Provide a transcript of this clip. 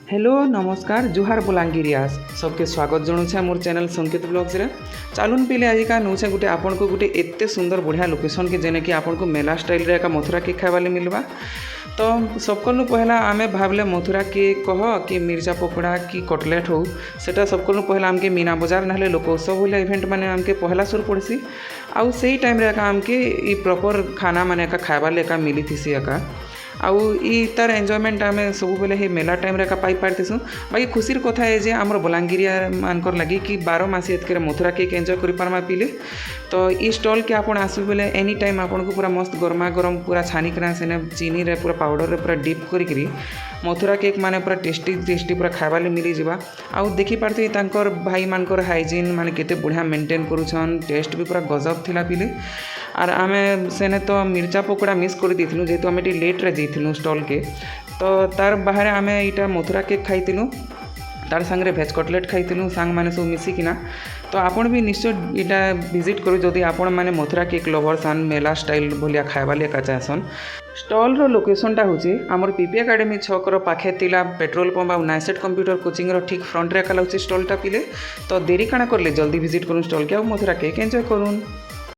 Hello नमस्कार जुहार बलांगीरियास सबके स्वागत जनाऊे मोर चैनल संकेत ब्लॉग्स रे चालून पहले आज का नौचे गोटे आपन को गोटे एत्ते सुंदर बढ़िया लोकेशन के जेने कि आपन को मेला स्टाइल रे का मथुरा केक खावा मिलवा। तो सबको पहला आमे भावले मथुरा केक कह कि मिर्जा पकोड़ा कि कटलेट हो सेटा सबको पहला आमके मीना बजार ना लोकोत्सव होले इवेंट माने आमके पहला सुर पड़सी आउ सेही टाइम रे का आमके ई प्रॉपर खाना माने का खावा लेका मिली थी एका आउ ई तार एंजॉयमेंट आम सब बेले हे मेला टाइम रे पाई पारतीसु। बाकी खुशीर कथा है जे आमर बलांगीरिया मानकर लगी कि 12 मास एतके मथुरा केक एंजॉय कर पारमा पिले। तो ई स्टॉल के आपन आसु बेले एनी टाइम आपन को पूरा मस्त गरमा गरम पूरा छानिकना सेने चीनी रे पूरा पाउडर रे पूरा डिप करी मथुरा केक माने पूरा टेस्टी पूरा खाइबाले मिली जिबा। आउ देखि पारथि तांकर भाई मानकर हाइजीन माने केते बढ़िया मेंटेन करूछन, टेस्ट भी पूरा गजब थिला पिले। आर आमे सेने तो मिर्चा पकोड़ा मिस कर देथिलु जेहेतु आमे टी लेट रे जइथिलु स्टॉल के। तो तार बाहर आमे इटा मथुरा केक खाइथिलु तार संगे भेज कटलेट खाइथिलु सांग माने सब मिसिकिना। तो आपण भी निश्चय इटा विजिट करू जदि आपण माने मथुरा केक लवर्स आन मेला स्टाइल भलिया खाइबा लेका चाहसन। स्टॉल रो लोकेशनटा होची हमर पीपी एकेडमी छकर पाखे तिला पेट्रोल पंप आ नाइसेट कंप्यूटर कोचिंग रो ठीक फ्रंट रे का लाउची स्टॉलटा पिले। तो देरी काना करले जल्दी विजिट करू स्टॉल के आ मथुरा केक एंजॉय करूँ।